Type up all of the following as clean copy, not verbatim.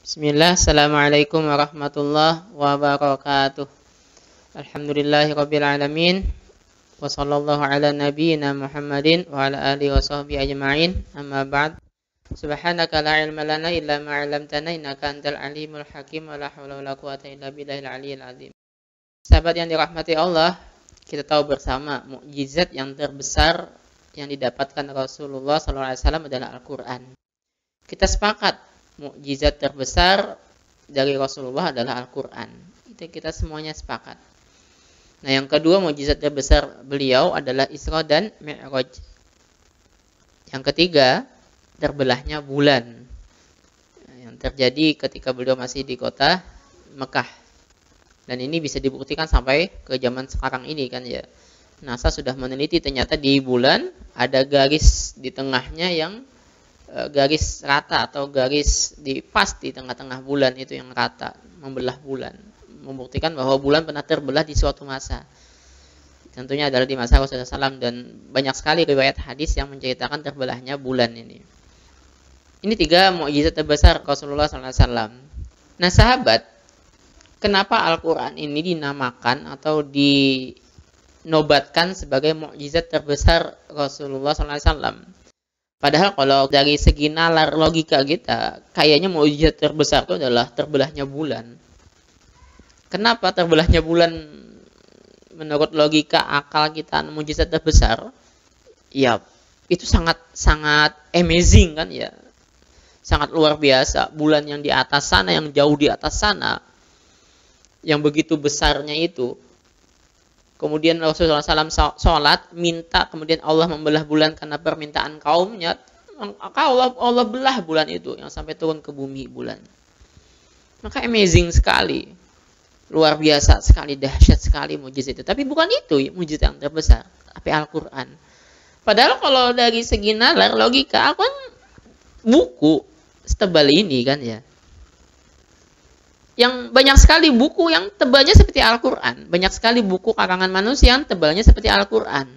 Bismillah, Assalamualaikum warahmatullahi wabarakatuh. Alhamdulillahirabbil alamin. Wa sallallahu ala nabiyyina Muhammadin wa ala alihi wa sahbihi ajma'in. Amma ba'd. Subhanaka la ilma lana illa ma 'allamtana innaka antal alimul hakim wa la haula wa la quwwata illa billahil aliyyil azim. Sahabat yang dirahmati Allah, kita tahu bersama mukjizat yang terbesar yang didapatkan Rasulullah SAW adalah Al-Quran. Kita sepakat mukjizat terbesar dari Rasulullah adalah Al-Quran. Itu kita semuanya sepakat. Nah, yang kedua mukjizat terbesar beliau adalah Isra dan Mi'raj. Yang ketiga, terbelahnya bulan yang terjadi ketika beliau masih di kota Mekah. Dan ini bisa dibuktikan sampai ke zaman sekarang ini kan ya. NASA sudah meneliti ternyata di bulan ada garis di tengahnya yang garis rata atau garis pas di tengah-tengah bulan itu yang rata, membelah bulan, membuktikan bahwa bulan pernah terbelah di suatu masa. Tentunya adalah di masa Rasulullah SAW, dan banyak sekali riwayat hadis yang menceritakan terbelahnya bulan ini. Ini 3 mukjizat terbesar Rasulullah SAW. Nah sahabat, kenapa Al-Quran ini dinamakan atau dinobatkan sebagai mukjizat terbesar Rasulullah SAW? Padahal kalau dari segi nalar logika kita, kayaknya mukjizat terbesar itu adalah terbelahnya bulan. Kenapa terbelahnya bulan menurut logika akal kita mukjizat terbesar? Ya, itu sangat amazing kan ya. Sangat luar biasa. Bulan yang di atas sana, yang jauh di atas sana, yang begitu besarnya itu. Kemudian Rasulullah SAW sholat, minta, kemudian Allah membelah bulan karena permintaan kaumnya. Maka Allah belah bulan itu, yang sampai turun ke bumi bulan. Maka amazing sekali. Luar biasa sekali, dahsyat sekali mukjizat itu. Tapi bukan itu mukjizat yang terbesar, tapi Al-Quran. Padahal kalau dari segi nalar, logika, Al-Quran buku setebal ini kan ya. Yang banyak sekali buku yang tebalnya seperti Al-Quran. Banyak sekali buku karangan manusia yang tebalnya seperti Al-Quran.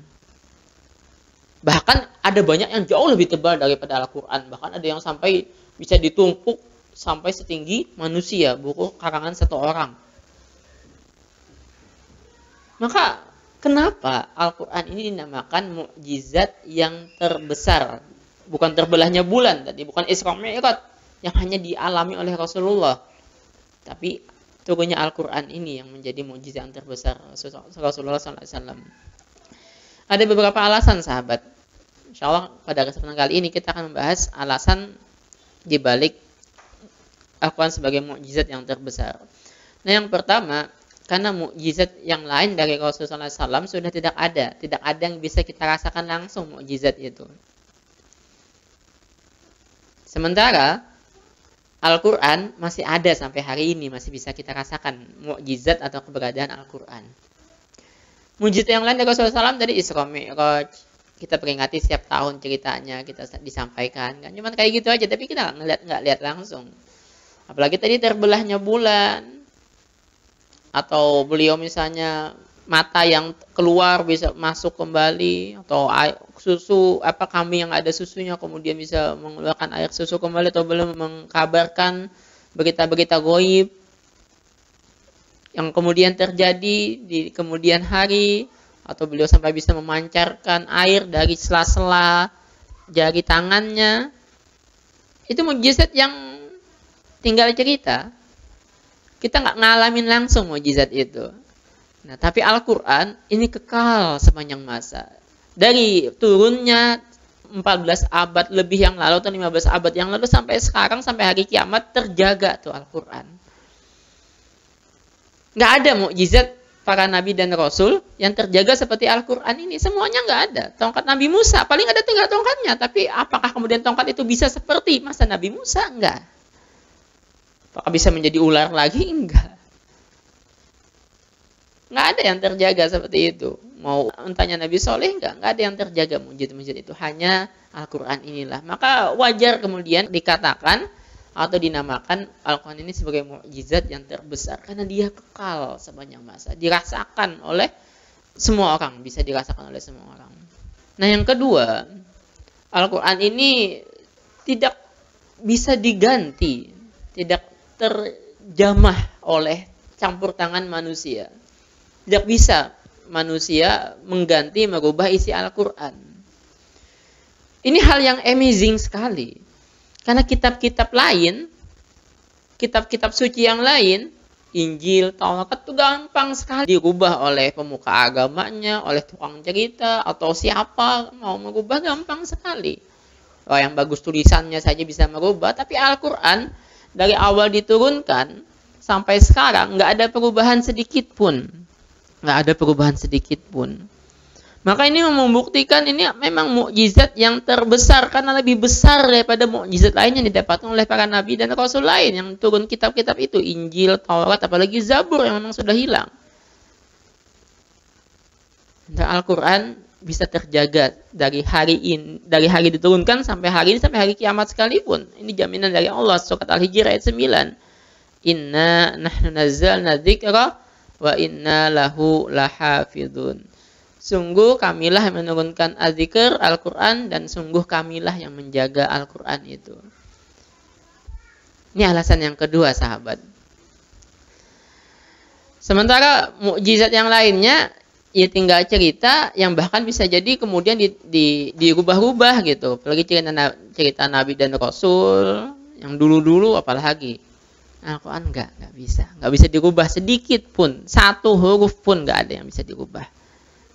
Bahkan ada banyak yang jauh lebih tebal daripada Al-Quran. Bahkan ada yang sampai bisa ditumpuk sampai setinggi manusia, buku karangan satu orang. Maka kenapa Al-Quran ini dinamakan mukjizat yang terbesar? Bukan terbelahnya bulan tadi, bukan Isra Mi'raj yang hanya dialami oleh Rasulullah. Tapi turunnya Al-Quran ini yang menjadi mukjizat yang terbesar Rasulullah SAW. Ada beberapa alasan sahabat. Insya Allah pada kesempatan kali ini kita akan membahas alasan dibalik Al-Quran sebagai mukjizat yang terbesar. Nah yang pertama, karena mukjizat yang lain dari Rasulullah SAW sudah tidak ada. Tidak ada yang bisa kita rasakan langsung mukjizat itu. Sementara Al-Quran masih ada sampai hari ini, masih bisa kita rasakan mukjizat atau keberadaan Al-Quran. Mukjizat yang lain dari Rasulullah SAW dari Isra Mi'raj, kita peringati setiap tahun ceritanya, kita disampaikan kan, cuman kayak gitu aja, tapi kita nggak lihat langsung. Apalagi tadi terbelahnya bulan, atau beliau misalnya mata yang keluar bisa masuk kembali, atau susu kambing yang ada susunya kemudian bisa mengeluarkan air susu kembali, atau belum mengkabarkan berita-berita gaib yang kemudian terjadi di kemudian hari, atau beliau sampai bisa memancarkan air dari sela-sela jari tangannya. Itu mukjizat yang tinggal cerita, kita nggak ngalamin langsung mukjizat itu. Nah, tapi Al-Quran ini kekal sepanjang masa. Dari turunnya 14 abad lebih yang lalu atau 15 abad yang lalu sampai sekarang, sampai hari kiamat terjaga tuh Al-Quran. Nggak ada mukjizat para nabi dan rasul yang terjaga seperti Al-Quran ini. Semuanya nggak ada. Tongkat Nabi Musa, paling ada tinggal tongkatnya. Tapi apakah kemudian tongkat itu bisa seperti masa Nabi Musa? Enggak. Apakah bisa menjadi ular lagi? Enggak. Nggak ada yang terjaga seperti itu. Mau entahnya Nabi Soleh, nggak ada yang terjaga mukjizat-mukjizat itu. Hanya Al-Quran inilah. Maka wajar kemudian dikatakan atau dinamakan Al-Quran ini sebagai mukjizat yang terbesar. Karena dia kekal sepanjang masa. Dirasakan oleh semua orang. Bisa dirasakan oleh semua orang. Nah yang kedua, Al-Quran ini tidak bisa diganti, tidak terjamah oleh campur tangan manusia. Tidak bisa manusia mengganti, merubah isi Al-Quran. Ini hal yang amazing sekali. Karena kitab-kitab lain, kitab-kitab suci yang lain, Injil, Taurat itu gampang sekali dirubah oleh pemuka agamanya, oleh tukang cerita, atau siapa mau merubah, gampang sekali. Yang bagus tulisannya saja bisa merubah, tapi Al-Quran dari awal diturunkan sampai sekarang nggak ada perubahan sedikit pun. Nggak ada perubahan sedikit pun. Maka ini membuktikan ini memang mukjizat yang terbesar, karena lebih besar daripada mukjizat lain yang didapatkan oleh para nabi dan rasul lain yang turun kitab-kitab itu, Injil, Taurat, apalagi Zabur yang memang sudah hilang. Dan Al-Quran bisa terjaga dari hari diturunkan sampai hari ini, sampai hari kiamat sekalipun. Ini jaminan dari Allah. Surat Al-Hijr ayat 9. Inna nahnu nazzalna dzikra wa inna lahu lahafidun. Sungguh kamilah yang menurunkan az-zikr, Al-Quran, dan sungguh kamilah yang menjaga Al-Quran itu. Ini alasan yang kedua, sahabat. Sementara mukjizat yang lainnya, ya tinggal cerita yang bahkan bisa jadi kemudian dirubah-rubah gitu. Apalagi cerita Nabi dan Rasul yang dulu-dulu, apalagi Al-Quran nggak bisa dirubah sedikit pun, satu huruf pun nggak ada yang bisa dirubah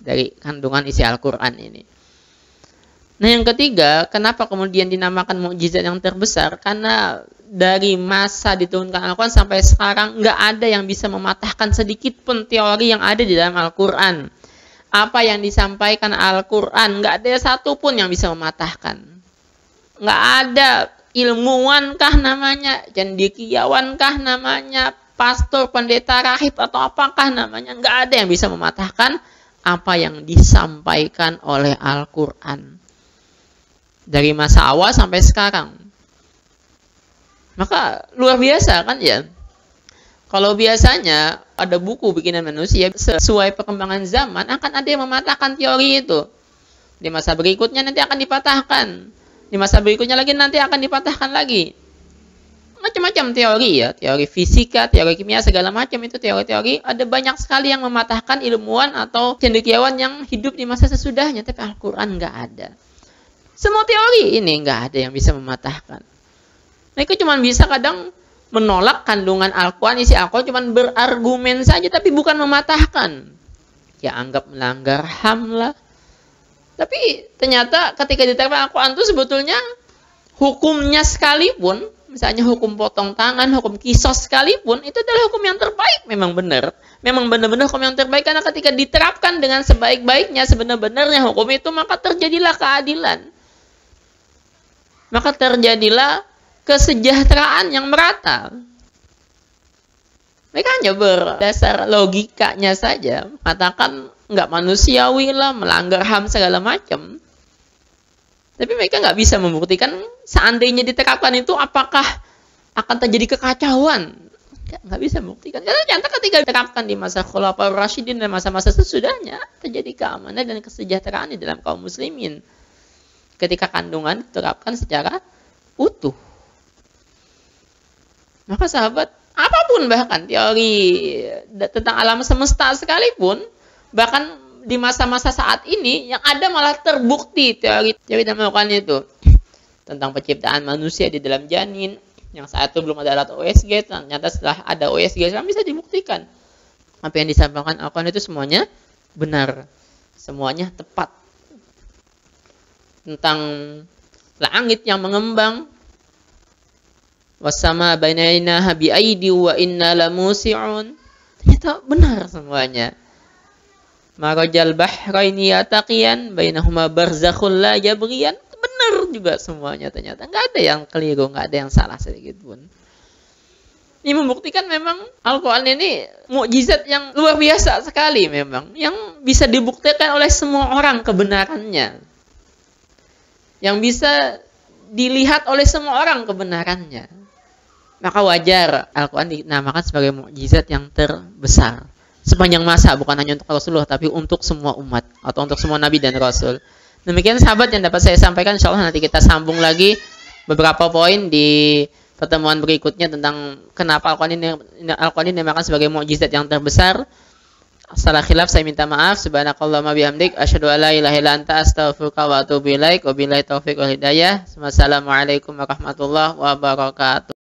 dari kandungan isi Al-Quran ini. Nah, yang ketiga, kenapa kemudian dinamakan mukjizat yang terbesar? Karena dari masa diturunkan Al-Quran sampai sekarang nggak ada yang bisa mematahkan sedikit pun teori yang ada di dalam Al-Quran. Apa yang disampaikan Al-Quran nggak ada satu pun yang bisa mematahkan. Nggak ada ilmuwan kah namanya, cendekiawan kah namanya, pastor, pendeta, rahib, atau apakah namanya, nggak ada yang bisa mematahkan apa yang disampaikan oleh Al-Quran dari masa awal sampai sekarang. Maka luar biasa kan ya. Kalau biasanya ada buku bikinan manusia, sesuai perkembangan zaman akan ada yang mematahkan teori itu. Di masa berikutnya nanti akan dipatahkan. Di masa berikutnya lagi nanti akan dipatahkan lagi. Macam-macam teori ya, teori fisika, teori kimia, segala macam itu teori-teori. Ada banyak sekali yang mematahkan ilmuwan atau cendekiawan yang hidup di masa sesudahnya. Tapi Al-Quran nggak ada. Semua teori ini nggak ada yang bisa mematahkan. Mereka cuma bisa kadang menolak kandungan Al-Quran, isi Al-Quran, cuma berargumen saja, tapi bukan mematahkan. Ya anggap melanggar HAM lah. Tapi ternyata ketika diterapkan Al-Quran itu sebetulnya hukumnya sekalipun, misalnya hukum potong tangan, hukum kisos sekalipun, itu adalah hukum yang terbaik, memang benar. Memang benar-benar hukum yang terbaik, karena ketika diterapkan dengan sebaik-baiknya, sebenar-benarnya hukum itu, maka terjadilah keadilan. Maka terjadilah kesejahteraan yang merata. Mereka hanya berdasar logikanya saja, mengatakan nggak manusiawi lah, melanggar HAM segala macam. Tapi mereka nggak bisa membuktikan seandainya diterapkan itu apakah akan terjadi kekacauan. Nggak bisa membuktikan. Karena ternyata ketika diterapkan di masa Khulafaur Rasyidin dan masa-masa sesudahnya, terjadi keamanan dan kesejahteraan di dalam kaum muslimin. Ketika kandungan diterapkan secara utuh. Maka sahabat, apapun bahkan teori tentang alam semesta sekalipun, bahkan di masa-masa saat ini yang ada malah terbukti teori dalam melakukan itu tentang penciptaan manusia di dalam janin, yang saat itu belum ada alat USG, ternyata setelah ada USG sekarang bisa dibuktikan apa yang disampaikan Al-Quran itu semuanya benar, semuanya tepat. Tentang langit yang mengembang, wassama bainaina bi aidi wa inna lamusi'un, ternyata benar semuanya. Marajal bahraini yataqiyan bainahuma barzakhul la yabriyan, benar juga semuanya ternyata. Nggak ada yang keliru, nggak ada yang salah sedikit pun. Ini membuktikan memang Al-Quran ini mukjizat yang luar biasa sekali memang, yang bisa dibuktikan oleh semua orang kebenarannya, yang bisa dilihat oleh semua orang kebenarannya. Maka wajar Al-Quran dinamakan sebagai mukjizat yang terbesar sepanjang masa, bukan hanya untuk Rasulullah, tapi untuk semua umat atau untuk semua nabi dan rasul. Demikian sahabat yang dapat saya sampaikan. Insyaallah nanti kita sambung lagi beberapa poin di pertemuan berikutnya tentang kenapa Al-Quran ini dinamakan sebagai mukjizat yang terbesar. Salah khilaf saya minta maaf. Subhanakallahumma bihamdik asyhadu an la ilaha illa anta astaghfiruka wa atubu ilaik. Wabillahi taufiq wal hidayah. Wassalamualaikum warahmatullahi wabarakatuh.